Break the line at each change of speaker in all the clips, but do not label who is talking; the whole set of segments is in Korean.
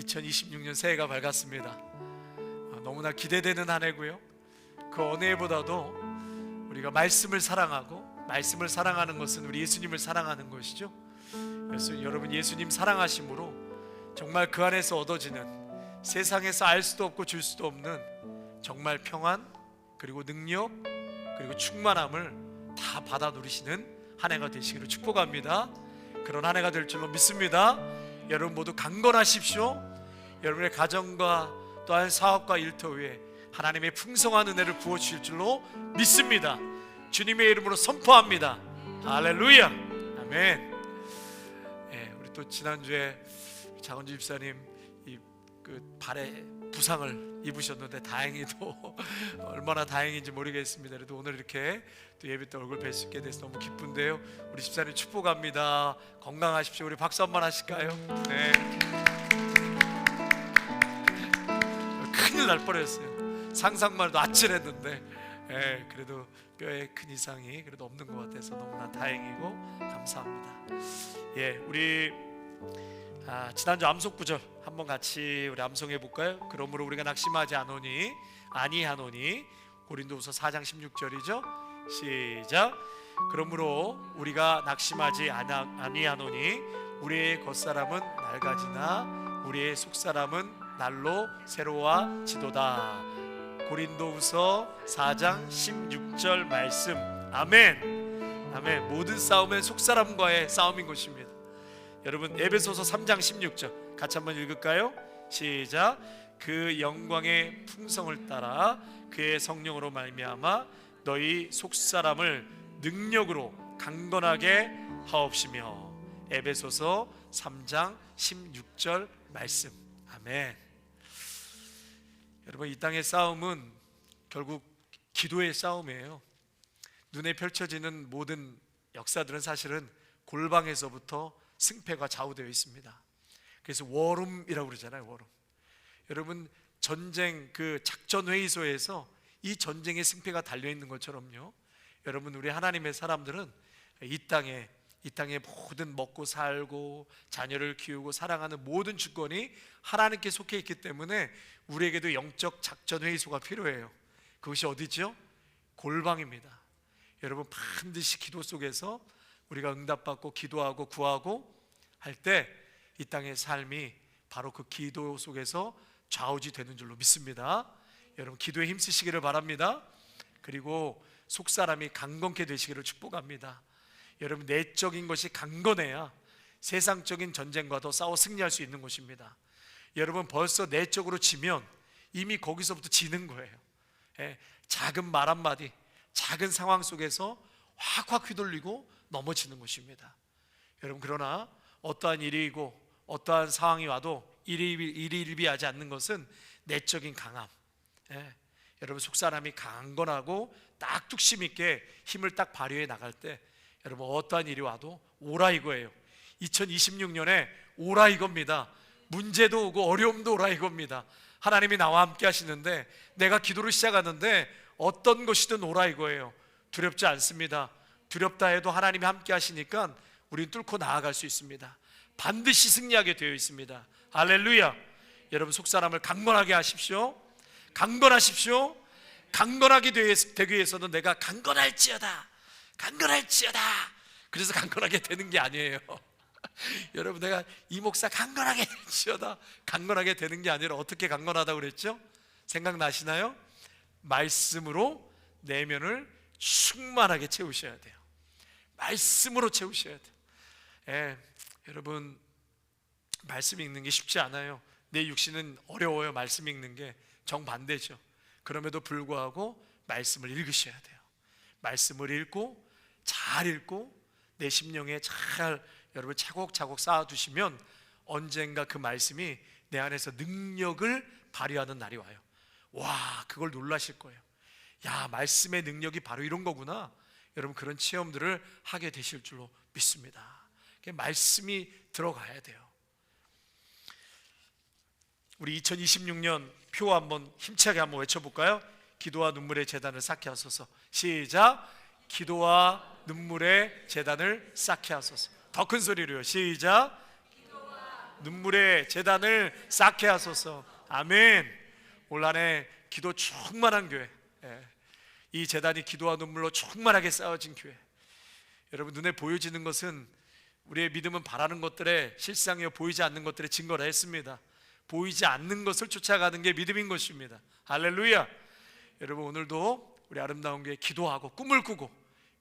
2026년 새해가 밝았습니다. 너무나 기대되는 한 해고요. 그 어느 해보다도 우리가 말씀을 사랑하고, 말씀을 사랑하는 것은 우리 예수님을 사랑하는 것이죠. 그래서 여러분, 예수님 사랑하심으로 정말 그 안에서 얻어지는, 세상에서 알 수도 없고 줄 수도 없는 정말 평안, 그리고 능력, 그리고 충만함을 다 받아 누리시는 한 해가 되시기를 축복합니다. 그런 한 해가 될 줄로 믿습니다. 여러분 모두 강건하십시오. 여러분의 가정과 또한 사업과 일터 위에 하나님의 풍성한 은혜를 부어주실 줄로 믿습니다. 주님의 이름으로 선포합니다. 할렐루야. 아멘. 우리 또 지난주에 장원주 집사님 그 발에 부상을 입으셨는데 다행히도 얼마나 다행인지 모르겠습니다. 그래도 오늘 이렇게 또 예배 때 얼굴 뵐 수 있게 돼서 너무 기쁜데요. 우리 집사님 축복합니다. 건강하십시오. 우리 박수 한번 하실까요? 네. 큰일 날 뻔했어요. 상상만 해도 아찔했는데 그래도 뼈에 큰 이상이 그래도 없는 것 같아서 너무나 다행이고 감사합니다. 우리 지난주 암송 구절 한번 같이 우리 암송해 볼까요? 그러므로 우리가 낙심하지 아니하노니 고린도후서 4장 16절이죠. 시작. 그러므로 우리가 낙심하지 아니하노니 우리의 겉사람은 낡아지나 우리의 속사람은 날로 새로워지도다. 고린도후서 4장 16절 말씀. 아멘. 아멘. 모든 싸움은 속사람과의 싸움인 것입니다. 여러분, 에베소서 3장 16절 같이 한번 읽을까요? 시작. 그 영광의 풍성을 따라 그의 성령으로 말미암아 너희 속사람을 능력으로 강건하게 하옵시며. 에베소서 3장 16절 말씀. 아멘. 여러분, 이 땅의 싸움은 결국 기도의 싸움이에요. 눈에 펼쳐지는 모든 역사들은 사실은 골방에서부터 승패가 좌우되어 있습니다. 그래서 워룸이라고 그러잖아요. 워룸. 여러분, 전쟁 그 작전 회의소에서 이 전쟁의 승패가 달려 있는 것처럼요. 여러분, 우리 하나님의 사람들은 이 땅에 모든 먹고 살고 자녀를 키우고 사랑하는 모든 주권이 하나님께 속해 있기 때문에 우리에게도 영적 작전 회의소가 필요해요. 그것이 어디죠? 골방입니다. 여러분, 반드시 기도 속에서 우리가 응답받고 기도하고 구하고 할 때 이 땅의 삶이 바로 그 기도 속에서 좌우지 되는 줄로 믿습니다. 여러분, 기도에 힘쓰시기를 바랍니다. 그리고 속사람이 강건케 되시기를 축복합니다. 여러분, 내적인 것이 강건해야 세상적인 전쟁과도 싸워 승리할 수 있는 것입니다. 여러분, 벌써 내적으로 지면 이미 거기서부터 지는 거예요. 작은 말 한마디, 작은 상황 속에서 확확 휘둘리고 넘어지는 것입니다. 여러분, 그러나 어떠한 일이고 어떠한 상황이 와도 일희일비하지 않는 것은 내적인 강함. 여러분, 속사람이 강건하고 딱 뚝심 있게 힘을 딱 발휘해 나갈 때 여러분, 어떠한 일이 와도 오라 이거예요. 2026년에 오라 이겁니다. 문제도 오고 어려움도 오라 이겁니다. 하나님이 나와 함께 하시는데 내가 기도를 시작하는데 어떤 것이든 오라 이거예요. 두렵지 않습니다. 두렵다 해도 하나님이 함께 하시니까 우리는 뚫고 나아갈 수 있습니다. 반드시 승리하게 되어 있습니다. 할렐루야. 여러분, 속사람을 강건하게 하십시오. 강건하십시오. 강건하게 되기 위해서는 내가 강건할지어다. 그래서 강건하게 되는 게 아니에요. 여러분, 내가 이 목사 강건하게 될지어다. 강건하게 되는 게 아니라 어떻게 강건하다고 그랬죠? 생각나시나요? 말씀으로 내면을 충만하게 채우셔야 돼요. 말씀으로 채우셔야 돼요. 여러분, 말씀 읽는 게 쉽지 않아요. 내 육신은 어려워요. 말씀 읽는 게 정반대죠. 그럼에도 불구하고 말씀을 읽으셔야 돼요. 말씀을 읽고 잘 읽고 내 심령에 잘 여러분 차곡차곡 쌓아두시면 언젠가 그 말씀이 내 안에서 능력을 발휘하는 날이 와요. 와, 그걸 놀라실 거예요. 야, 말씀의 능력이 바로 이런 거구나. 여러분, 그런 체험들을 하게 되실 줄로 믿습니다. 말씀이 들어가야 돼요. 우리 2026년 표 한번 힘차게 한번 외쳐볼까요? 기도와 눈물의 제단을 쌓게 하소서. 시작. 기도와 눈물의 제단을 쌓게 하소서. 더 큰 소리로요. 시작. 기도와 눈물의 제단을 쌓게 하소서. 아멘. 올 한해 기도 충만한 교회, 이 제단이 기도와 눈물로 충만하게 쌓여진 교회. 여러분, 눈에 보여지는 것은 우리의 믿음은 바라는 것들의 실상이요 보이지 않는 것들의 증거라 했습니다. 보이지 않는 것을 쫓아가는 게 믿음인 것입니다. 할렐루야. 여러분, 오늘도 우리 아름다운 교회 기도하고 꿈을 꾸고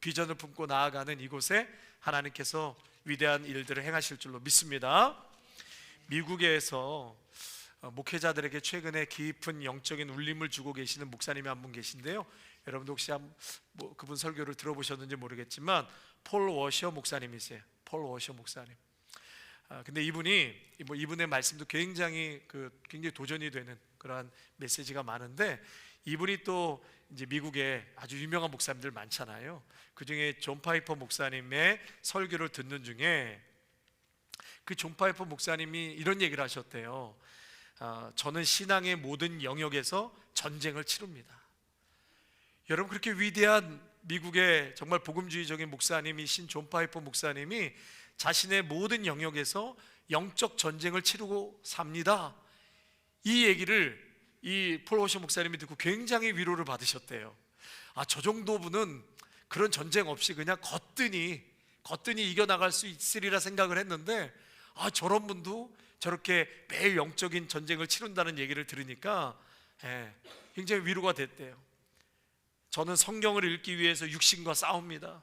비전을 품고 나아가는 이곳에 하나님께서 위대한 일들을 행하실 줄로 믿습니다. 미국에서 목회자들에게 최근에 깊은 영적인 울림을 주고 계시는 목사님이 한 분 계신데요. 여러분도 혹시 그분 설교를 들어보셨는지 모르겠지만 폴 워셔 목사님이세요. 폴 워셔 목사님. 근데 이분의 말씀도 굉장히 도전이 되는 그러한 메시지가 많은데, 이분이 또 이제 미국에 아주 유명한 목사님들 많잖아요. 그 중에 존 파이퍼 목사님의 설교를 듣는 중에 그 존 파이퍼 목사님이 이런 얘기를 하셨대요. 저는 신앙의 모든 영역에서 전쟁을 치릅니다. 여러분, 그렇게 위대한 미국의 정말 복음주의적인 목사님이신 존 파이퍼 목사님이 자신의 모든 영역에서 영적 전쟁을 치르고 삽니다. 이 얘기를 이 폴 워셔 목사님이 듣고 굉장히 위로를 받으셨대요. 저 정도 분은 그런 전쟁 없이 그냥 거뜬히 이겨나갈 수 있으리라 생각을 했는데, 저런 분도 저렇게 매일 영적인 전쟁을 치른다는 얘기를 들으니까 굉장히 위로가 됐대요. 저는 성경을 읽기 위해서 육신과 싸웁니다.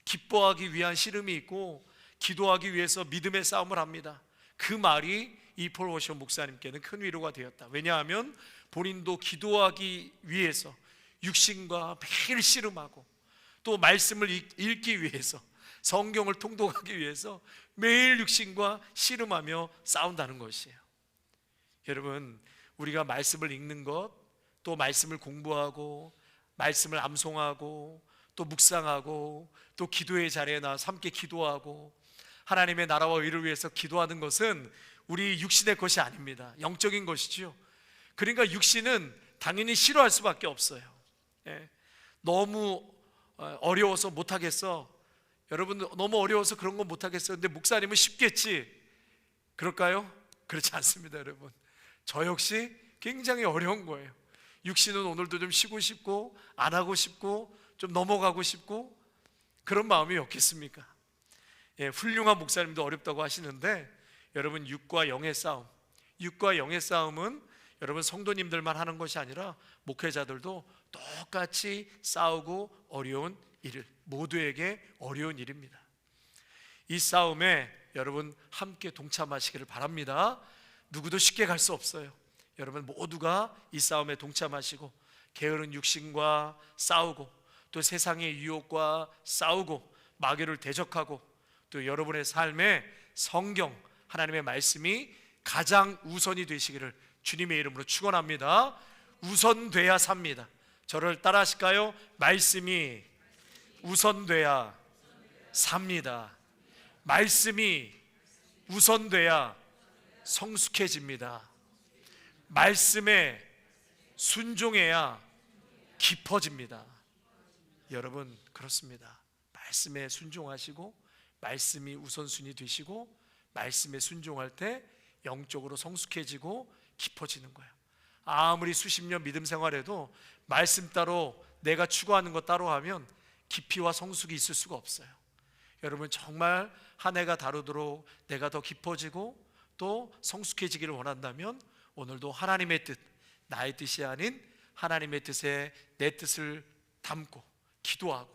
기뻐하기 위한 씨름이 있고 기도하기 위해서 믿음의 싸움을 합니다. 그 말이 이 폴 워셔 목사님께는 큰 위로가 되었다. 왜냐하면 본인도 기도하기 위해서 육신과 매일 씨름하고, 또 말씀을 읽기 위해서, 성경을 통독하기 위해서 매일 육신과 씨름하며 싸운다는 것이에요. 여러분, 우리가 말씀을 읽는 것, 또 말씀을 공부하고 말씀을 암송하고 또 묵상하고 또 기도의 자리에 나와서 함께 기도하고 하나님의 나라와 의를 위해서 기도하는 것은 우리 육신의 것이 아닙니다. 영적인 것이죠. 그러니까 육신은 당연히 싫어할 수밖에 없어요. 너무 어려워서 못하겠어. 여러분, 너무 어려워서 그런 건 못하겠어. 근데 목사님은 쉽겠지. 그럴까요? 그렇지 않습니다. 여러분, 저 역시 굉장히 어려운 거예요. 육신은 오늘도 좀 쉬고 싶고 안 하고 싶고 좀 넘어가고 싶고 그런 마음이 없겠습니까? 훌륭한 목사님도 어렵다고 하시는데, 여러분, 육과 영의 싸움은 여러분 성도님들만 하는 것이 아니라 목회자들도 똑같이 싸우고 어려운 일, 모두에게 어려운 일입니다. 이 싸움에 여러분 함께 동참하시기를 바랍니다. 누구도 쉽게 갈 수 없어요. 여러분 모두가 이 싸움에 동참하시고 게으른 육신과 싸우고 또 세상의 유혹과 싸우고 마귀를 대적하고 또 여러분의 삶에 성경, 하나님의 말씀이 가장 우선이 되시기를 주님의 이름으로 축원합니다. 우선돼야 삽니다. 저를 따라 하실까요? 말씀이 우선돼야 삽니다. 말씀이 우선돼야 성숙해집니다. 말씀에 순종해야 깊어집니다. 여러분, 그렇습니다. 말씀에 순종하시고 말씀이 우선순위 되시고 말씀에 순종할 때 영적으로 성숙해지고 깊어지는 거예요. 아무리 수십 년 믿음 생활해도 말씀 따로 내가 추구하는 것 따로 하면 깊이와 성숙이 있을 수가 없어요. 여러분, 정말 한 해가 다르도록 내가 더 깊어지고 또 성숙해지기를 원한다면 오늘도 하나님의 뜻, 나의 뜻이 아닌 하나님의 뜻에 내 뜻을 담고 기도하고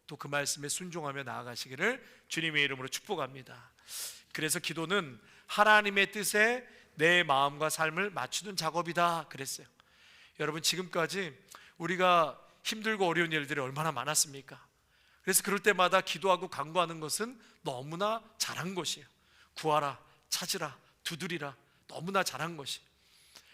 또 그 말씀에 순종하며 나아가시기를 주님의 이름으로 축복합니다. 그래서 기도는 하나님의 뜻에 내 마음과 삶을 맞추는 작업이다 그랬어요. 여러분, 지금까지 우리가 힘들고 어려운 일들이 얼마나 많았습니까? 그래서 그럴 때마다 기도하고 간구하는 것은 너무나 잘한 것이에요. 구하라, 찾으라, 두드리라, 너무나 잘한 것이에요.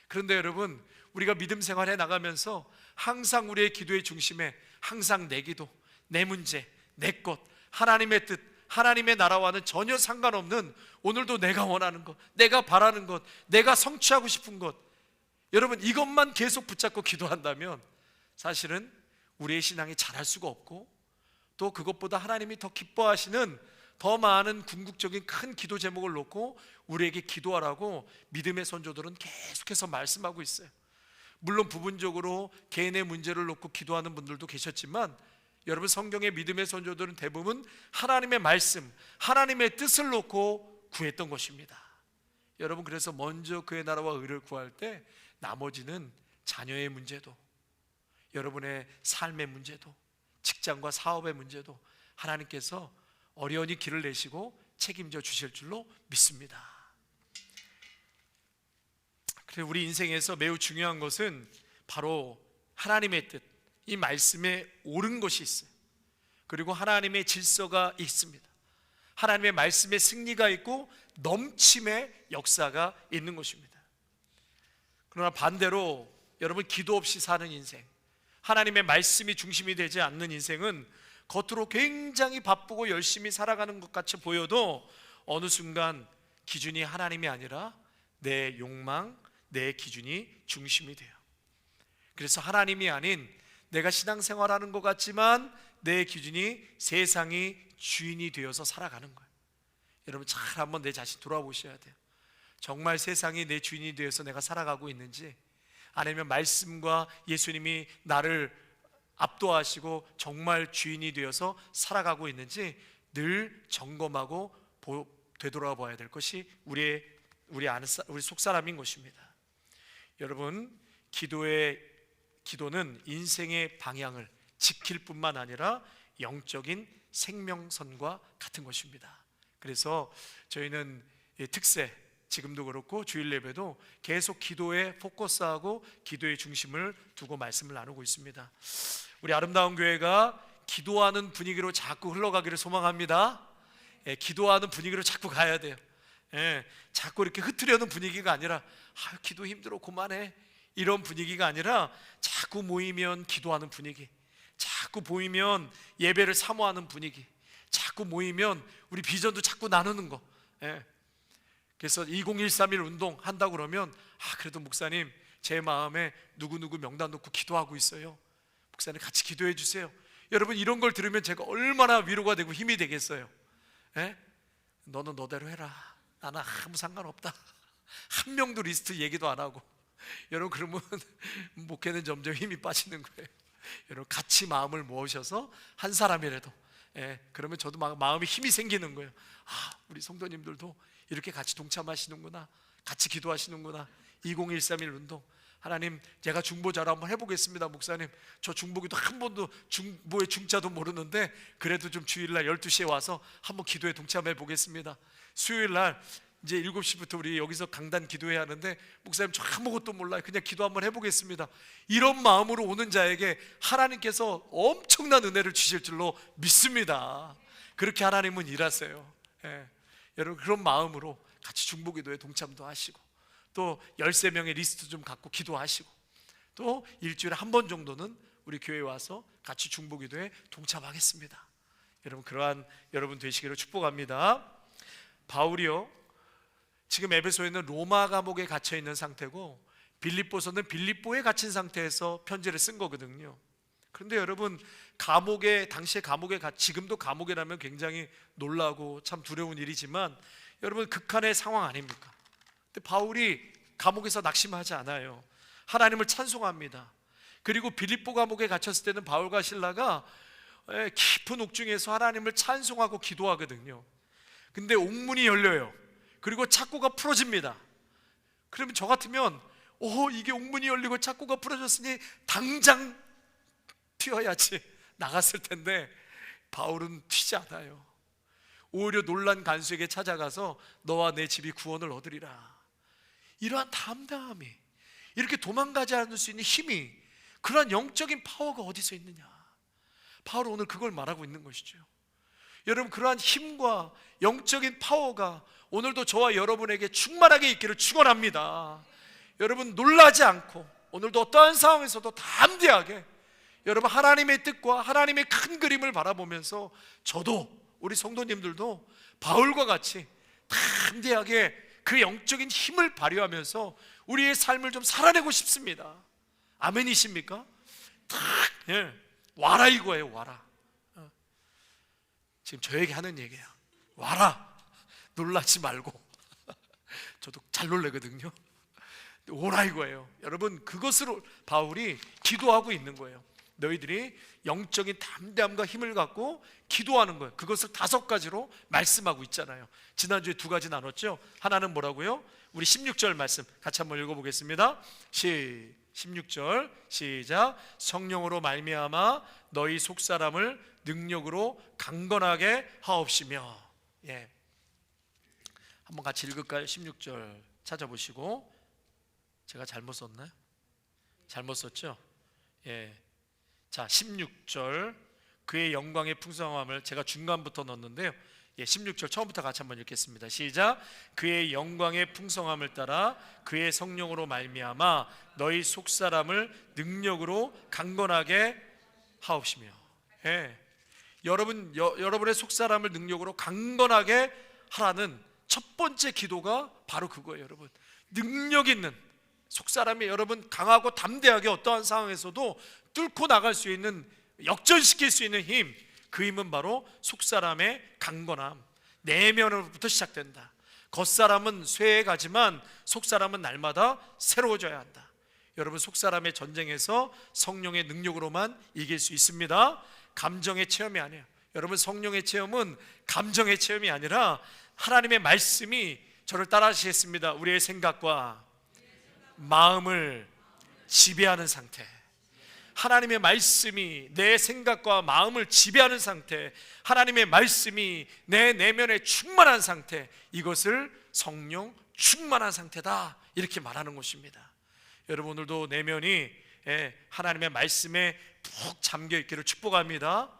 그런데 여러분, 우리가 믿음 생활해 나가면서 항상 우리의 기도의 중심에 항상 내 기도, 내 문제, 내 것, 하나님의 뜻, 하나님의 나라와는 전혀 상관없는 오늘도 내가 원하는 것, 내가 바라는 것, 내가 성취하고 싶은 것, 여러분 이것만 계속 붙잡고 기도한다면 사실은 우리의 신앙이 자랄 수가 없고 또 그것보다 하나님이 더 기뻐하시는 더 많은 궁극적인 큰 기도 제목을 놓고 우리에게 기도하라고 믿음의 선조들은 계속해서 말씀하고 있어요. 물론 부분적으로 개인의 문제를 놓고 기도하는 분들도 계셨지만 여러분, 성경의 믿음의 선조들은 대부분 하나님의 말씀, 하나님의 뜻을 놓고 구했던 것입니다. 여러분, 그래서 먼저 그의 나라와 의를 구할 때 나머지는 자녀의 문제도, 여러분의 삶의 문제도, 직장과 사업의 문제도 하나님께서 어련히 길을 내시고 책임져 주실 줄로 믿습니다. 그래서 우리 인생에서 매우 중요한 것은 바로 하나님의 뜻, 이 말씀에 옳은 것이 있어요. 그리고 하나님의 질서가 있습니다. 하나님의 말씀에 승리가 있고 넘침의 역사가 있는 것입니다. 그러나 반대로 여러분, 기도 없이 사는 인생, 하나님의 말씀이 중심이 되지 않는 인생은 겉으로 굉장히 바쁘고 열심히 살아가는 것 같이 보여도 어느 순간 기준이 하나님이 아니라 내 욕망, 내 기준이 중심이 돼요. 그래서 하나님이 아닌 내가 신앙생활하는 것 같지만 내 기준이 세상이 주인이 되어서 살아가는 거예요. 여러분, 잘 한번 내 자신 돌아보셔야 돼요. 정말 세상이 내 주인이 되어서 내가 살아가고 있는지, 아니면 말씀과 예수님이 나를 압도하시고 정말 주인이 되어서 살아가고 있는지 늘 점검하고 되돌아봐야 될 것이 우리 속사람인 것입니다. 여러분, 기도는 인생의 방향을 지킬 뿐만 아니라 영적인 생명선과 같은 것입니다. 그래서 저희는 특세, 지금도 그렇고 주일 예배도 계속 기도에 포커스하고 기도의 중심을 두고 말씀을 나누고 있습니다. 우리 아름다운 교회가 기도하는 분위기로 자꾸 흘러가기를 소망합니다. 기도하는 분위기로 자꾸 가야 돼요. 자꾸 이렇게 흐트려는 분위기가 아니라 기도 힘들어 그만해, 이런 분위기가 아니라 자꾸 모이면 기도하는 분위기, 자꾸 보이면 예배를 사모하는 분위기, 자꾸 모이면 우리 비전도 자꾸 나누는 거. 그래서 2013일 운동 한다고 그러면 그래도 목사님 제 마음에 누구누구 명단 놓고 기도하고 있어요, 목사님 같이 기도해 주세요. 여러분, 이런 걸 들으면 제가 얼마나 위로가 되고 힘이 되겠어요. 너는 너대로 해라, 나는 아무 상관없다. 한 명도 리스트 얘기도 안 하고. 여러분, 그러면 목회는 점점 힘이 빠지는 거예요. 여러분, 같이 마음을 모으셔서 한 사람이라도, 그러면 저도 마음에 힘이 생기는 거예요. 우리 성도님들도 이렇게 같이 동참하시는구나, 같이 기도하시는구나. 2013일 운동, 하나님 제가 중보자로 한번 해보겠습니다. 목사님, 저 중보기도 한 번도 중보의 중자도 모르는데 그래도 좀 주일날 12시에 와서 한번 기도에 동참해 보겠습니다. 수요일날 이제 7시부터 우리 여기서 강단 기도해야 하는데 목사님 저 아무것도 몰라요, 그냥 기도 한번 해보겠습니다. 이런 마음으로 오는 자에게 하나님께서 엄청난 은혜를 주실 줄로 믿습니다. 그렇게 하나님은 일하세요. 여러분, 그런 마음으로 같이 중보기도에 동참도 하시고, 또 13명의 리스트 좀 갖고 기도하시고, 또 일주일에 한 번 정도는 우리 교회에 와서 같이 중보기도에 동참하겠습니다. 여러분, 그러한 여러분 되시기를 축복합니다. 바울이요, 지금 에베소에는 로마 감옥에 갇혀 있는 상태고 빌립보서는 빌립보에 갇힌 상태에서 편지를 쓴 거거든요. 그런데 여러분, 당시에 감옥에 지금도 감옥이라면 굉장히 놀라고 참 두려운 일이지만 여러분, 극한의 상황 아닙니까? 근데 바울이 감옥에서 낙심하지 않아요. 하나님을 찬송합니다. 그리고 빌립보 감옥에 갇혔을 때는 바울과 실라가 깊은 옥중에서 하나님을 찬송하고 기도하거든요. 근데 옥문이 열려요. 그리고 착고가 풀어집니다. 그러면 저 같으면 이게 옥문이 열리고 착고가 풀어졌으니 당장 튀어야지 나갔을 텐데 바울은 튀지 않아요. 오히려 놀란 간수에게 찾아가서 너와 내 집이 구원을 얻으리라. 이러한 담대함이, 이렇게 도망가지 않을 수 있는 힘이, 그러한 영적인 파워가 어디서 있느냐. 바울은 오늘 그걸 말하고 있는 것이죠. 여러분, 그러한 힘과 영적인 파워가 오늘도 저와 여러분에게 충만하게 있기를 축원합니다. 여러분, 놀라지 않고 오늘도 어떠한 상황에서도 담대하게 여러분 하나님의 뜻과 하나님의 큰 그림을 바라보면서 저도, 우리 성도님들도 바울과 같이 담대하게 그 영적인 힘을 발휘하면서 우리의 삶을 좀 살아내고 싶습니다. 아멘이십니까? 와라 이거예요. 와라. 지금 저에게 하는 얘기야. 와라, 놀라지 말고. 저도 잘 놀래거든요. 오라 이거예요. 여러분, 그것으로 바울이 기도하고 있는 거예요. 너희들이 영적인 담대함과 힘을 갖고 기도하는 거예요. 그것을 5가지로 말씀하고 있잖아요. 지난주에 2가지 나눴죠. 하나는 뭐라고요? 우리 16절 말씀 같이 한번 읽어보겠습니다. 16절 시작. 성령으로 말미암아 너희 속사람을 능력으로 강건하게 하옵시며. 예, 한번 같이 읽을까요? 16절 찾아보시고. 제가 잘못 썼나요? 잘못 썼죠? 예. 자, 16절 그의 영광의 풍성함을 제가 중간부터 넣었는데요. 예, 16절 처음부터 같이 한번 읽겠습니다. 시작. 그의 영광의 풍성함을 따라 그의 성령으로 말미암아 너희 속사람을 능력으로 강건하게 하옵시며. 예. 여러분의 속사람을 능력으로 강건하게 하라는 첫 번째 기도가 바로 그거예요. 여러분, 능력 있는 속사람이 여러분 강하고 담대하게 어떠한 상황에서도 뚫고 나갈 수 있는, 역전시킬 수 있는 힘, 그 힘은 바로 속사람의 강건함, 내면으로부터 시작된다. 겉사람은 쇠해가지만 속사람은 날마다 새로워져야 한다. 여러분, 속사람의 전쟁에서 성령의 능력으로만 이길 수 있습니다. 감정의 체험이 아니에요. 여러분, 성령의 체험은 감정의 체험이 아니라 하나님의 말씀이 저를 따라 하시겠습니다. 우리의 생각과 마음을 지배하는 상태, 하나님의 말씀이 내 생각과 마음을 지배하는 상태, 하나님의 말씀이 내 내면에 충만한 상태, 이것을 성령 충만한 상태다, 이렇게 말하는 것입니다. 여러분, 오늘도 내면이 하나님의 말씀에 푹 잠겨 있기를 축복합니다.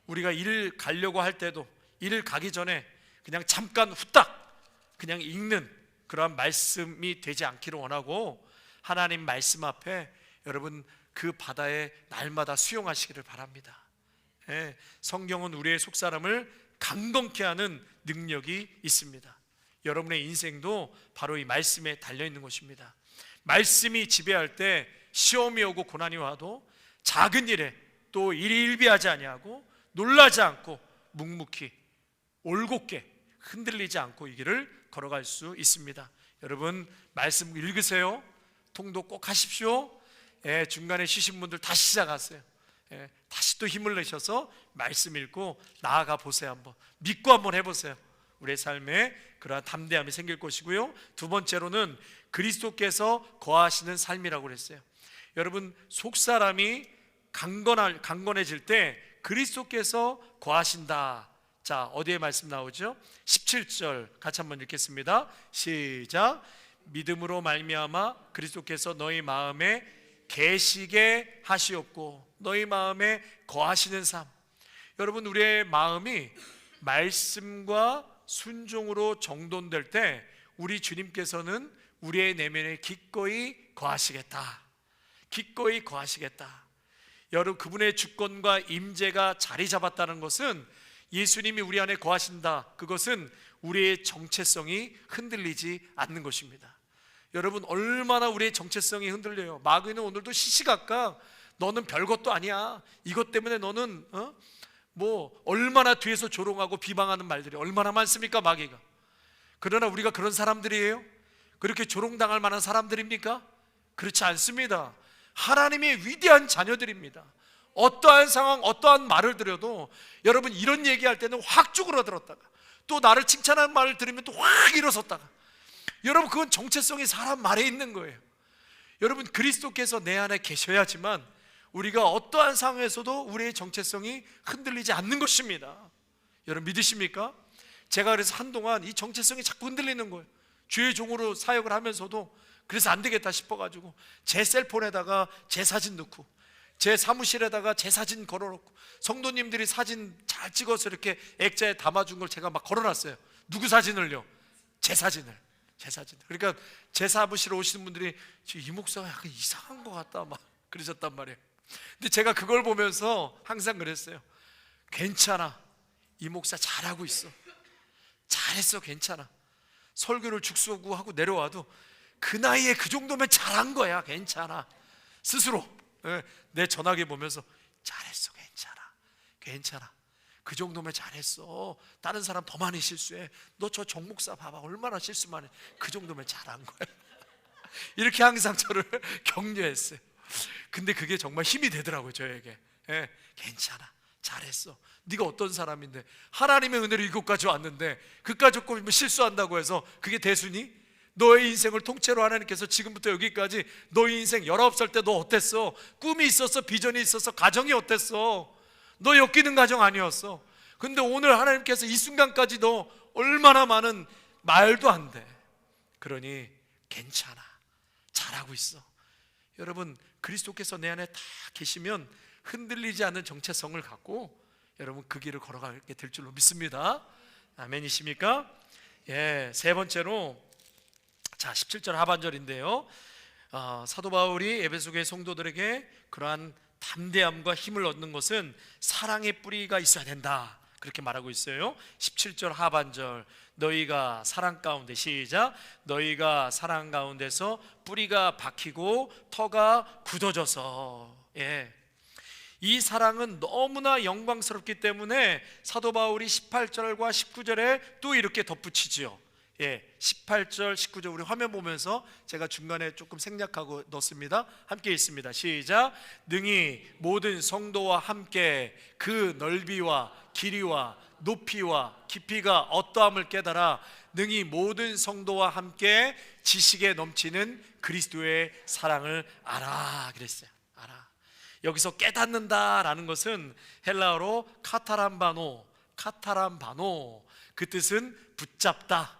우리가 일 가려고 할 때도 일 가기 전에 그냥 잠깐 후딱 그냥 읽는 그러한 말씀이 되지 않기를 원하고, 하나님 말씀 앞에 여러분 그 바다에 날마다 수용하시기를 바랍니다. 성경은 우리의 속사람을 강건케 하는 능력이 있습니다. 여러분의 인생도 바로 이 말씀에 달려있는 것입니다. 말씀이 지배할 때 시험이 오고 고난이 와도 작은 일에 또 일희일비하지 아니하고 놀라지 않고 묵묵히 올곧게 흔들리지 않고 이 길을 걸어갈 수 있습니다. 여러분, 말씀 읽으세요. 통도 꼭 하십시오. 중간에 쉬신 분들 다시 시작하세요. 다시 또 힘을 내셔서 말씀 읽고 나아가 보세요. 한번 믿고 한번 해보세요. 우리의 삶에 그러한 담대함이 생길 것이고요. 2번째로는 그리스도께서 거하시는 삶이라고 그랬어요. 여러분, 속사람이 강건해질 때 그리스도께서 거하신다. 자, 어디에 말씀 나오죠? 17절 같이 한번 읽겠습니다. 시작. 믿음으로 말미암아 그리스도께서 너희 마음에 계시게 하시옵고 너희 마음에 거하시는 삶. 여러분, 우리의 마음이 말씀과 순종으로 정돈될 때 우리 주님께서는 우리의 내면에 기꺼이 거하시겠다. 기꺼이 거하시겠다. 여러분, 그분의 주권과 임재가 자리 잡았다는 것은 예수님이 우리 안에 거하신다. 그것은 우리의 정체성이 흔들리지 않는 것입니다. 여러분, 얼마나 우리의 정체성이 흔들려요. 마귀는 오늘도 시시각각 너는 별것도 아니야, 이것 때문에 너는 얼마나 뒤에서 조롱하고 비방하는 말들이 얼마나 많습니까, 마귀가. 그러나 우리가 그런 사람들이에요? 그렇게 조롱당할 만한 사람들입니까? 그렇지 않습니다. 하나님의 위대한 자녀들입니다. 어떠한 상황, 어떠한 말을 들어도 여러분, 이런 얘기할 때는 확 쭈그러들었다가 또 나를 칭찬하는 말을 들으면 또 확 일어섰다가, 여러분, 그건 정체성이 사람 말에 있는 거예요. 여러분, 그리스도께서 내 안에 계셔야지만 우리가 어떠한 상황에서도 우리의 정체성이 흔들리지 않는 것입니다. 여러분, 믿으십니까? 제가 그래서 한동안 이 정체성이 자꾸 흔들리는 거예요. 주의 종으로 사역을 하면서도 그래서 안 되겠다 싶어가지고 제 셀폰에다가 제 사진 넣고 제 사무실에다가 제 사진 걸어놓고 성도님들이 사진 잘 찍어서 이렇게 액자에 담아준 걸 제가 막 걸어놨어요. 누구 사진을요? 제 사진을. 그러니까 제 사무실에 오시는 분들이 이 목사가 약간 이상한 것 같다 막 그러셨단 말이에요. 근데 제가 그걸 보면서 항상 그랬어요. 괜찮아, 이 목사 잘하고 있어, 잘했어, 괜찮아. 설교를 죽소구하고 내려와도 그 나이에 그 정도면 잘한 거야, 괜찮아. 스스로 내 전화기 보면서 잘했어, 괜찮아. 그 정도면 잘했어. 다른 사람 더 많이 실수해. 너 저 정목사 봐봐, 얼마나 실수 많이 해. 그 정도면 잘한 거야. 이렇게 항상 저를 격려했어요. 근데 그게 정말 힘이 되더라고요, 저에게. 예, 괜찮아, 잘했어. 네가 어떤 사람인데, 하나님의 은혜로 이곳까지 왔는데 그까짓 거 실수한다고 해서 그게 대수니? 너의 인생을 통째로 하나님께서 지금부터 여기까지, 너의 인생 19살 때 너 어땠어? 꿈이 있었어? 비전이 있었어? 가정이 어땠어? 너 엮이는 가정 아니었어. 근데 오늘 하나님께서 이 순간까지 너 얼마나 많은, 말도 안 돼. 그러니 괜찮아, 잘하고 있어. 여러분, 그리스도께서 내 안에 다 계시면 흔들리지 않는 정체성을 갖고 여러분 그 길을 걸어가게 될 줄로 믿습니다. 아멘이십니까? 예, 세 번째로, 자 17절 하반절인데요, 사도 바울이 에베소 교회 성도들에게 그러한 담대함과 힘을 얻는 것은 사랑의 뿌리가 있어야 된다, 그렇게 말하고 있어요. 17절 하반절, 너희가 사랑 가운데, 시작, 너희가 사랑 가운데서 뿌리가 박히고 터가 굳어져서. 예, 이 사랑은 너무나 영광스럽기 때문에 사도 바울이 18절과 19절에 또 이렇게 덧붙이지요. 예, 18절, 19절 우리 화면 보면서 제가 중간에 조금 생략하고 넣습니다. 함께 읽습니다. 시작. 능히 모든 성도와 함께 그 넓이와 길이와 높이와 깊이가 어떠함을 깨달아 능히 모든 성도와 함께 지식에 넘치는 그리스도의 사랑을 알아, 그랬어요. 알아. 여기서 깨닫는다라는 것은 헬라어로 카타람바노, 그 뜻은 붙잡다,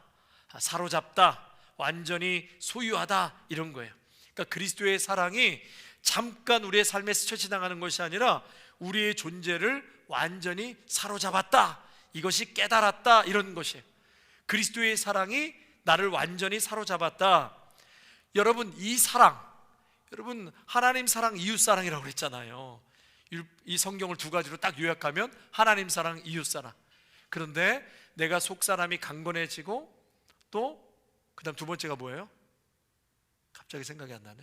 사로잡다, 완전히 소유하다, 이런 거예요. 그러니까 그리스도의 사랑이 잠깐 우리의 삶에 스쳐 지나가는 것이 아니라 우리의 존재를 완전히 사로잡았다, 이것이 깨달았다, 이런 것이에요. 그리스도의 사랑이 나를 완전히 사로잡았다. 여러분, 이 사랑, 여러분 하나님 사랑, 이웃 사랑이라고 그랬잖아요. 이 성경을 두 가지로 딱 요약하면 하나님 사랑, 이웃 사랑. 그런데 내가 속 사람이 강건해지고, 또 그 다음 두 번째가 뭐예요? 갑자기 생각이 안 나네.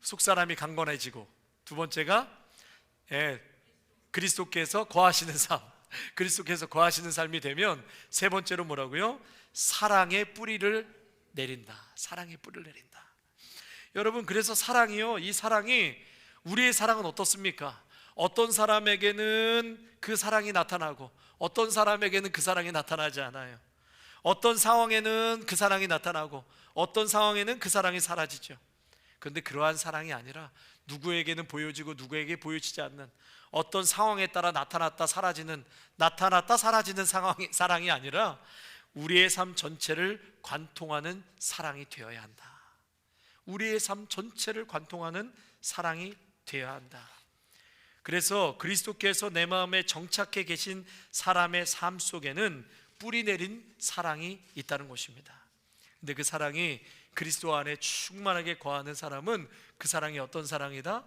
속 사람이 강건해지고, 두 번째가 그리스도께서 거하시는 삶, 그리스도께서 거하시는 삶이 되면 세 번째로 뭐라고요? 사랑의 뿌리를 내린다. 사랑의 뿌리를 내린다. 여러분, 그래서 사랑이요, 이 사랑이, 우리의 사랑은 어떻습니까? 어떤 사람에게는 그 사랑이 나타나고 어떤 사람에게는 그 사랑이 나타나지 않아요. 어떤 상황에는 그 사랑이 나타나고 어떤 상황에는 그 사랑이 사라지죠. 그런데 그러한 사랑이 아니라 누구에게는 보여지고 누구에게 보여지지 않는, 어떤 상황에 따라 나타났다 사라지는 사랑이 아니라 우리의 삶 전체를 관통하는 사랑이 되어야 한다. 우리의 삶 전체를 관통하는 사랑이 되어야 한다. 그래서 그리스도께서 내 마음에 정착해 계신 사람의 삶 속에는 뿌리 내린 사랑이 있다는 것입니다. 근데 그 사랑이 그리스도 안에 충만하게 거하는 사람은 그 사랑이 어떤 사랑이다?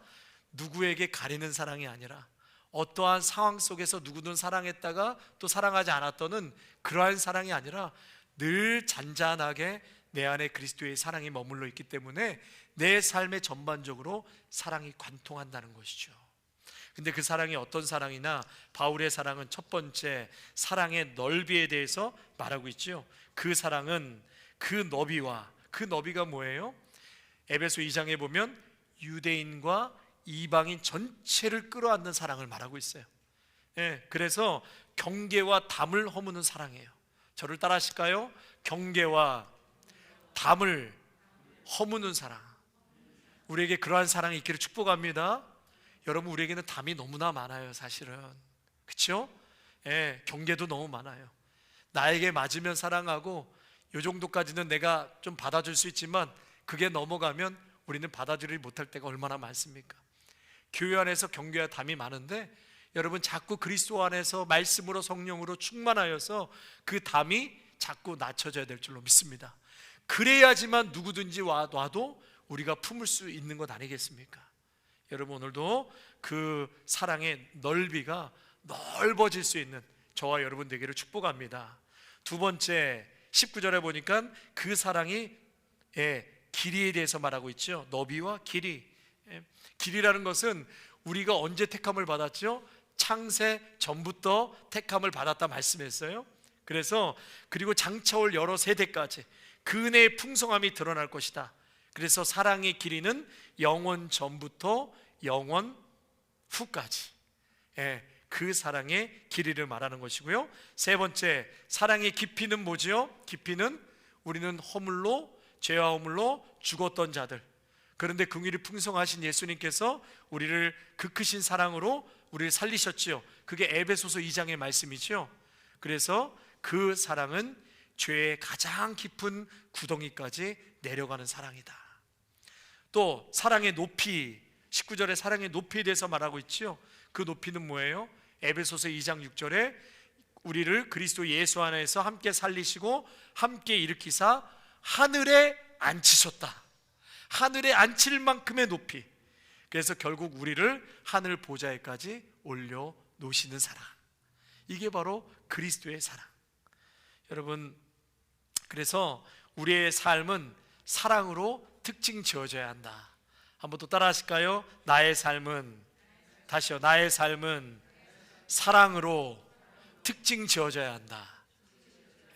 누구에게 가리는 사랑이 아니라 어떠한 상황 속에서 누구든 사랑했다가 또 사랑하지 않았더는 그러한 사랑이 아니라 늘 잔잔하게 내 안에 그리스도의 사랑이 머물러 있기 때문에 내 삶의 전반적으로 사랑이 관통한다는 것이죠. 근데 그 사랑이 어떤 사랑이나, 바울의 사랑은 첫 번째 사랑의 넓이에 대해서 말하고 있죠. 그 사랑은 그 너비가 뭐예요? 에베소 2장에 보면 유대인과 이방인 전체를 끌어안는 사랑을 말하고 있어요. 그래서 경계와 담을 허무는 사랑이에요. 저를 따라 하실까요? 경계와 담을 허무는 사랑. 우리에게 그러한 사랑이 있기를 축복합니다. 여러분, 우리에게는 담이 너무나 많아요, 사실은. 그렇죠? 경계도 너무 많아요. 나에게 맞으면 사랑하고 이 정도까지는 내가 좀 받아줄 수 있지만 그게 넘어가면 우리는 받아들이지 못할 때가 얼마나 많습니까? 교회 안에서 경계와 담이 많은데 여러분, 자꾸 그리스도 안에서 말씀으로 성령으로 충만하여서 그 담이 자꾸 낮춰져야 될 줄로 믿습니다. 그래야지만 누구든지 와도 우리가 품을 수 있는 것 아니겠습니까? 여러분, 오늘도 그 사랑의 넓이가 넓어질 수 있는 저와 여러분 되기를 축복합니다. 두 번째, 19절에 보니까 그 사랑이 길이에 대해서 말하고 있죠. 너비와 길이. 길이라는 것은 우리가 언제 택함을 받았죠? 창세 전부터 택함을 받았다 말씀했어요. 그래서 그리고 장차올 여러 세대까지 그 은혜의 풍성함이 드러날 것이다. 그래서 사랑의 길이는 영원 전부터 영원 후까지, 그 사랑의 길이를 말하는 것이고요. 세 번째, 사랑의 깊이는 뭐지요? 깊이는 우리는 허물로, 죄와 허물로 죽었던 자들, 그런데 긍휼이 풍성하신 예수님께서 우리를 그 크신 사랑으로 우리를 살리셨지요. 그게 에베소서 2장의 말씀이죠. 그래서 그 사랑은 죄의 가장 깊은 구덩이까지 내려가는 사랑이다. 또 사랑의 높이, 19절에 사랑의 높이에 대해서 말하고 있지요. 그 높이는 뭐예요? 에베소서 2장 6절에 우리를 그리스도 예수 안에서 함께 살리시고 함께 일으키사 하늘에 앉히셨다. 하늘에 앉힐 만큼의 높이. 그래서 결국 우리를 하늘 보좌에까지 올려 놓으시는 사랑, 이게 바로 그리스도의 사랑. 여러분, 그래서 우리의 삶은 사랑으로 특징 지어져야 한다. 한번 또 따라 하실까요? 나의 삶은, 다시요, 나의 삶은 사랑으로 특징 지어져야 한다.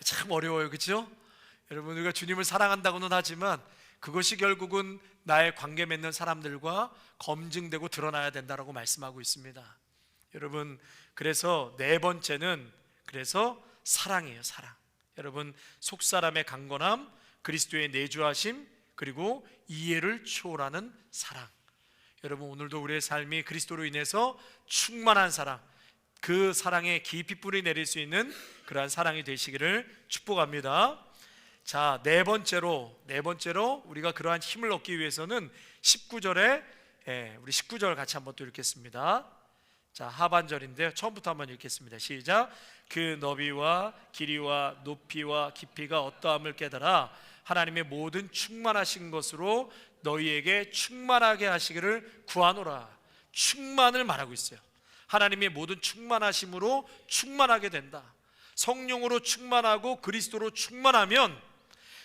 참 어려워요, 그렇죠? 여러분, 우리가 주님을 사랑한다고는 하지만 그것이 결국은 나의 관계 맺는 사람들과 검증되고 드러나야 된다라고 말씀하고 있습니다. 여러분, 그래서 네 번째는 그래서 사랑이에요. 사랑. 여러분, 속사람의 강건함, 그리스도의 내주하심, 그리고 이해를 초월하는 사랑. 여러분, 오늘도 우리의 삶이 그리스도로 인해서 충만한 사랑, 그 사랑에 깊이 뿌리 내릴 수 있는 그러한 사랑이 되시기를 축복합니다. 자, 네 번째로 우리가 그러한 힘을 얻기 위해서는 19절에, 우리 19절 같이 한번 또 읽겠습니다. 자, 하반절인데요, 처음부터 한번 읽겠습니다. 시작. 그 너비와 길이와 높이와 깊이가 어떠함을 깨달아 하나님의 모든 충만하신 것으로 너희에게 충만하게 하시기를 구하노라. 충만을 말하고 있어요. 하나님의 모든 충만하심으로 충만하게 된다. 성령으로 충만하고 그리스도로 충만하면,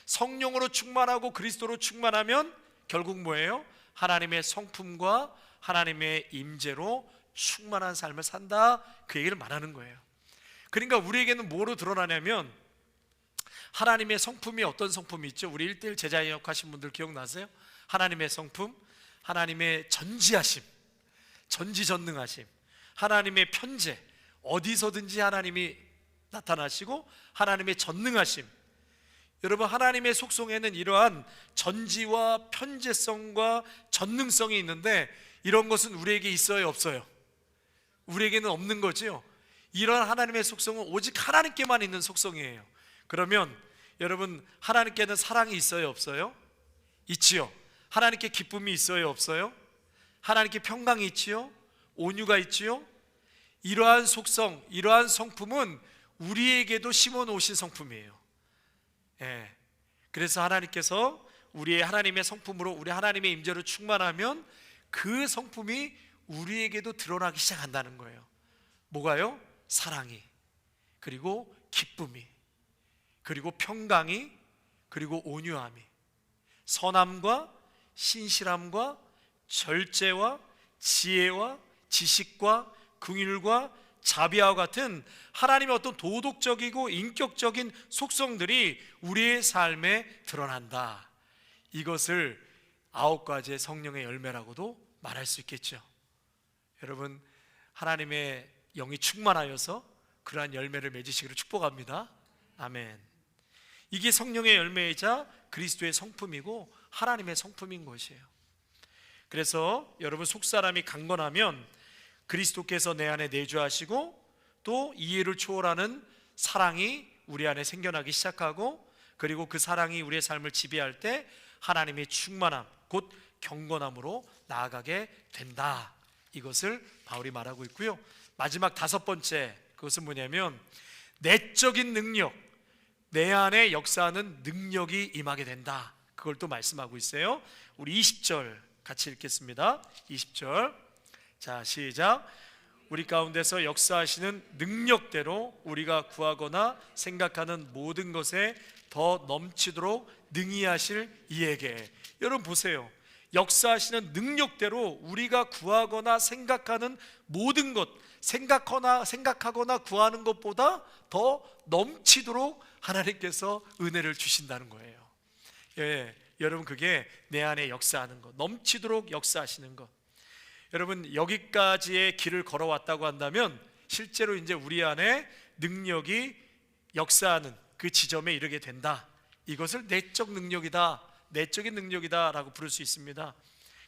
성령으로 충만하고 그리스도로 충만하면 결국 뭐예요? 하나님의 성품과 하나님의 임재로 충만한 삶을 산다, 그 얘기를 말하는 거예요. 그러니까 우리에게는 뭐로 드러나냐면 하나님의 성품이 어떤 성품이 있죠? 우리 1대1 제자역 하신 분들 기억나세요? 하나님의 성품, 하나님의 전지하심, 전지전능하심, 하나님의 편재, 어디서든지 하나님이 나타나시고 하나님의 전능하심. 여러분, 하나님의 속성에는 이러한 전지와 편재성과 전능성이 있는데 이런 것은 우리에게 있어요, 없어요? 우리에게는 없는 거죠. 이런 하나님의 속성은 오직 하나님께만 있는 속성이에요. 그러면 여러분, 하나님께는 사랑이 있어요, 없어요? 있지요. 하나님께 기쁨이 있어요, 없어요? 하나님께 평강이 있지요. 온유가 있지요. 이러한 속성, 이러한 성품은 우리에게도 심어 놓으신 성품이에요. 그래서 하나님께서 우리의 하나님의 성품으로 우리 하나님의 임재로 충만하면 그 성품이 우리에게도 드러나기 시작한다는 거예요. 뭐가요? 사랑이, 그리고 기쁨이, 그리고 평강이, 그리고 온유함이, 선함과 신실함과 절제와 지혜와 지식과 긍휼과 자비와 같은 하나님의 어떤 도덕적이고 인격적인 속성들이 우리의 삶에 드러난다. 이것을 9가지의 성령의 열매라고도 말할 수 있겠죠. 여러분, 하나님의 영이 충만하여서 그러한 열매를 맺으시기를 축복합니다. 아멘. 이게 성령의 열매이자 그리스도의 성품이고 하나님의 성품인 것이에요. 그래서 여러분, 속사람이 강건하면 그리스도께서 내 안에 내주하시고 또 이해를 초월하는 사랑이 우리 안에 생겨나기 시작하고, 그리고 그 사랑이 우리의 삶을 지배할 때 하나님의 충만함, 곧 경건함으로 나아가게 된다. 이것을 바울이 말하고 있고요. 마지막 5번째, 그것은 뭐냐면 내적인 능력, 내 안에 역사하는 능력이 임하게 된다. 그걸 또 말씀하고 있어요. 우리 20절 같이 읽겠습니다. 20절. 자, 시작. 우리 가운데서 역사하시는 능력대로 우리가 구하거나 생각하는 모든 것에 더 넘치도록 능히 하실 이에게. 여러분 보세요. 역사하시는 능력대로 우리가 구하거나 생각하는 모든 것, 생각하거나 구하는 것보다 더 넘치도록 하나님께서 은혜를 주신다는 거예요. 예, 여러분, 그게 내 안에 역사하는 것, 넘치도록 역사하시는 것. 여러분, 여기까지의 길을 걸어왔다고 한다면 실제로 이제 우리 안에 능력이 역사하는 그 지점에 이르게 된다. 이것을 내적 능력이다, 내적인 능력이다 라고 부를 수 있습니다.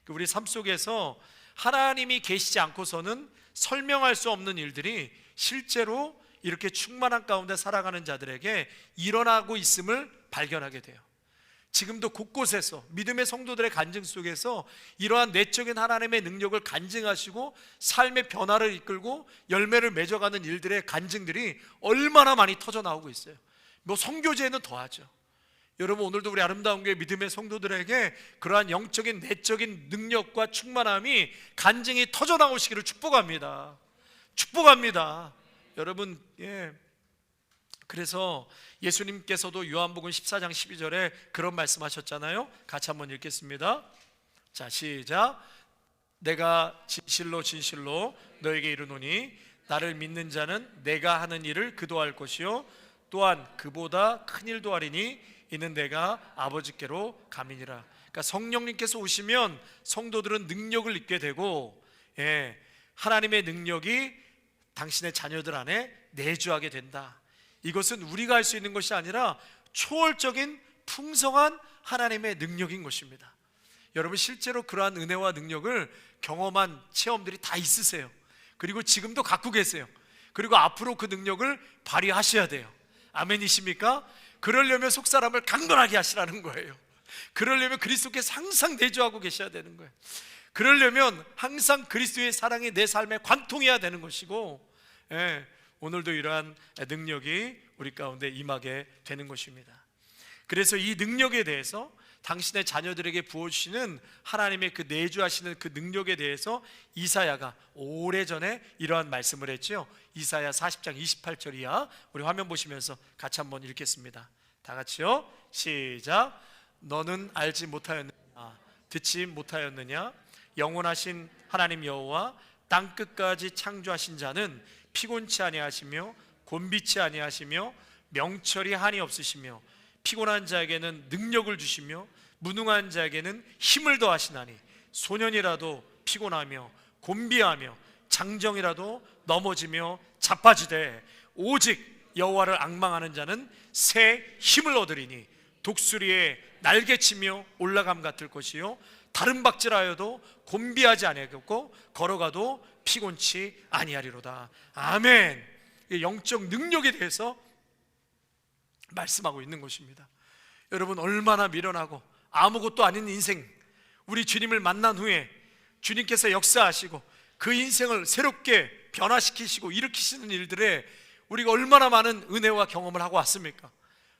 우리 삶 속에서 하나님이 계시지 않고서는 설명할 수 없는 일들이 실제로 이렇게 충만한 가운데 살아가는 자들에게 일어나고 있음을 발견하게 돼요. 지금도 곳곳에서 믿음의 성도들의 간증 속에서 이러한 내적인 하나님의 능력을 간증하시고 삶의 변화를 이끌고 열매를 맺어가는 일들의 간증들이 얼마나 많이 터져 나오고 있어요. 뭐 선교제에는 더하죠. 여러분, 오늘도 우리 아름다운 교회 믿음의 성도들에게 그러한 영적인 내적인 능력과 충만함이 간증이 터져 나오시기를 축복합니다. 축복합니다. 여러분, 그래서 예수님께서도 요한복음 14장 12절에 그런 말씀하셨잖아요. 같이 한번 읽겠습니다. 자, 시작. 내가 진실로 진실로 너에게 이르노니 나를 믿는 자는 내가 하는 일을 그도 할 것이요 또한 그보다 큰 일도 하리니 이는 내가 아버지께로 감이니라. 그러니까 성령님께서 오시면 성도들은 능력을 입게 되고, 하나님의 능력이 당신의 자녀들 안에 내주하게 된다. 이것은 우리가 할 수 있는 것이 아니라 초월적인 풍성한 하나님의 능력인 것입니다. 여러분, 실제로 그러한 은혜와 능력을 경험한 체험들이 다 있으세요. 그리고 지금도 갖고 계세요. 그리고 앞으로 그 능력을 발휘하셔야 돼요. 아멘이십니까? 그러려면 속사람을 강건하게 하시라는 거예요. 그러려면 그리스도께서 항상 내주하고 계셔야 되는 거예요. 그러려면 항상 그리스도의 사랑이 내 삶에 관통해야 되는 것이고, 오늘도 이러한 능력이 우리 가운데 임하게 되는 것입니다. 그래서 이 능력에 대해서 당신의 자녀들에게 부어주시는 하나님의 그 내주하시는 그 능력에 대해서 이사야가 오래전에 이러한 말씀을 했죠. 이사야 40장 28절 이하, 우리 화면 보시면서 같이 한번 읽겠습니다. 다 같이요. 시작. 너는 알지 못하였느냐, 듣지 못하였느냐? 영원하신 하나님 여호와 땅끝까지 창조하신 자는 피곤치 아니하시며 곤비치 아니하시며 명철이 한이 없으시며 피곤한 자에게는 능력을 주시며 무능한 자에게는 힘을 더하시나니 소년이라도 피곤하며 곤비하며 장정이라도 넘어지며 자빠지되 오직 여호와를 앙망하는 자는 새 힘을 얻으리니 독수리의 날개치며 올라감 같을 것이요 다른 박질하여도 곤비하지 아니하겠고 걸어가도 피곤치 아니하리로다. 아멘. 영적 능력에 대해서 말씀하고 있는 것입니다. 여러분, 얼마나 미련하고 아무것도 아닌 인생, 우리 주님을 만난 후에 주님께서 역사하시고 그 인생을 새롭게 변화시키시고 일으키시는 일들에 우리가 얼마나 많은 은혜와 경험을 하고 왔습니까?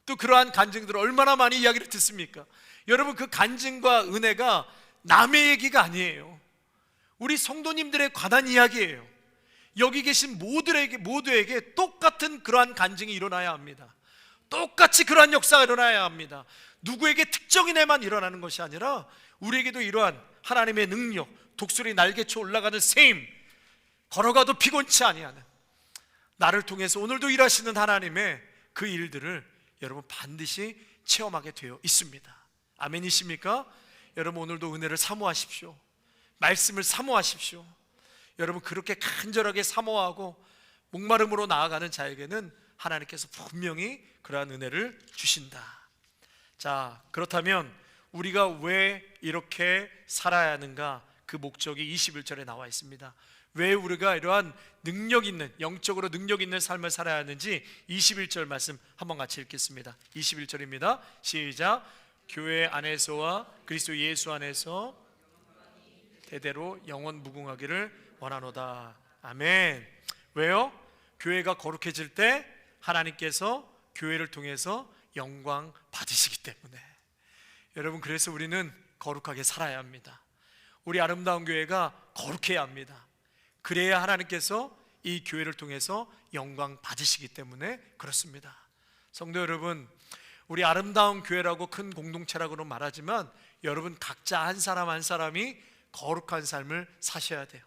또 그러한 간증들을 얼마나 많이 이야기를 듣습니까? 여러분, 그 간증과 은혜가 남의 얘기가 아니에요. 우리 성도님들에 관한 이야기예요. 여기 계신 모두에게 똑같은 그러한 간증이 일어나야 합니다. 똑같이 그러한 역사가 일어나야 합니다. 누구에게 특정인에만 일어나는 것이 아니라 우리에게도 이러한 하나님의 능력, 독수리 날개쳐 올라가는 셈, 걸어가도 피곤치 아니하는, 나를 통해서 오늘도 일하시는 하나님의 그 일들을 여러분 반드시 체험하게 되어 있습니다. 아멘이십니까? 여러분, 오늘도 은혜를 사모하십시오. 말씀을 사모하십시오. 여러분, 그렇게 간절하게 사모하고 목마름으로 나아가는 자에게는 하나님께서 분명히 그러한 은혜를 주신다. 자, 그렇다면 우리가 왜 이렇게 살아야 하는가? 그 목적이 21절에 나와 있습니다. 왜 우리가 이러한 능력 있는, 영적으로 능력 있는 삶을 살아야 하는지 21절 말씀 한번 같이 읽겠습니다. 21절입니다. 시작. 교회 안에서와 그리스도 예수 안에서 대대로 영원 무궁하기를 원하노다. 아멘. 왜요? 교회가 거룩해질 때 하나님께서 교회를 통해서 영광 받으시기 때문에. 여러분, 그래서 우리는 거룩하게 살아야 합니다. 우리 아름다운 교회가 거룩해야 합니다. 그래야 하나님께서 이 교회를 통해서 영광 받으시기 때문에 그렇습니다. 성도 여러분, 우리 아름다운 교회라고 큰 공동체라고는 말하지만 여러분 각자 한 사람 한 사람이 거룩한 삶을 사셔야 돼요.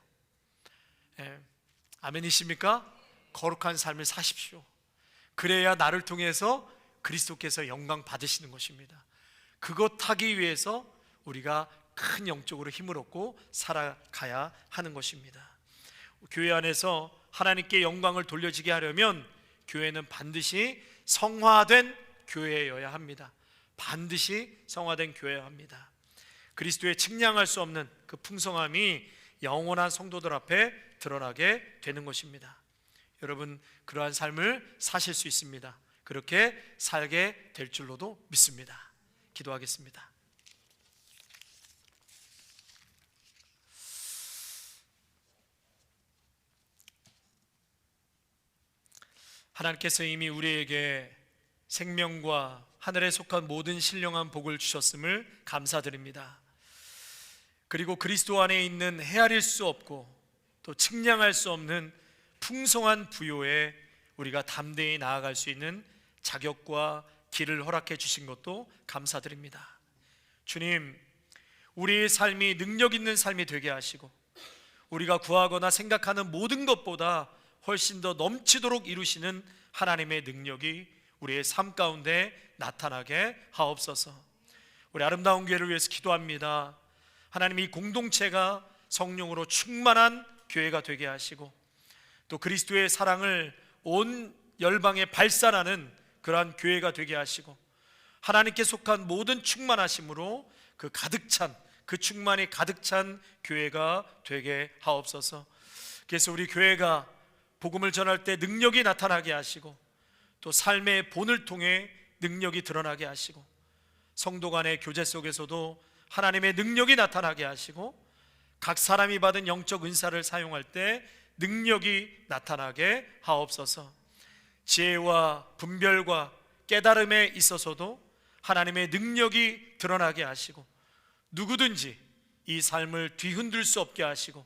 아멘이십니까? 거룩한 삶을 사십시오. 그래야 나를 통해서 그리스도께서 영광 받으시는 것입니다. 그것 하기 위해서 우리가 큰 영적으로 힘을 얻고 살아가야 하는 것입니다. 교회 안에서 하나님께 영광을 돌려지게 하려면 교회는 반드시 성화된 교회여야 합니다. 반드시 성화된 교회여야 합니다. 그리스도의 측량할 수 없는 그 풍성함이 영원한 성도들 앞에 드러나게 되는 것입니다. 여러분 그러한 삶을 사실 수 있습니다. 그렇게 살게 될 줄로도 믿습니다. 기도하겠습니다. 하나님께서 이미 우리에게 생명과 하늘에 속한 모든 신령한 복을 주셨음을 감사드립니다. 그리고 그리스도 안에 있는 헤아릴 수 없고 또 측량할 수 없는 풍성한 부요에 우리가 담대히 나아갈 수 있는 자격과 길을 허락해 주신 것도 감사드립니다. 주님, 우리의 삶이 능력 있는 삶이 되게 하시고 우리가 구하거나 생각하는 모든 것보다 훨씬 더 넘치도록 이루시는 하나님의 능력이 우리의 삶 가운데 나타나게 하옵소서. 우리 아름다운 교회를 위해서 기도합니다. 하나님, 이 공동체가 성령으로 충만한 교회가 되게 하시고 또 그리스도의 사랑을 온 열방에 발산하는 그러한 교회가 되게 하시고 하나님께 속한 모든 충만하심으로 그 가득 찬, 그 충만이 가득 찬 교회가 되게 하옵소서. 그래서 우리 교회가 복음을 전할 때 능력이 나타나게 하시고 또 삶의 본을 통해 능력이 드러나게 하시고 성도 간의 교제 속에서도 하나님의 능력이 나타나게 하시고 각 사람이 받은 영적 은사를 사용할 때 능력이 나타나게 하옵소서. 지혜와 분별과 깨달음에 있어서도 하나님의 능력이 드러나게 하시고 누구든지 이 삶을 뒤흔들 수 없게 하시고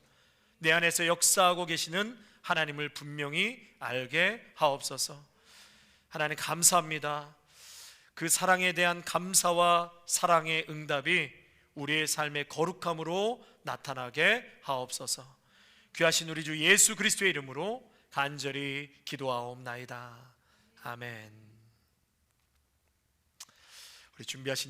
내 안에서 역사하고 계시는 하나님을 분명히 알게 하옵소서. 하나님 감사합니다. 그 사랑에 대한 감사와 사랑의 응답이 우리의 삶의 거룩함으로 나타나게 하옵소서. 귀하신 우리 주 예수 그리스도의 이름으로 간절히 기도하옵나이다. 아멘. 우리 준비하신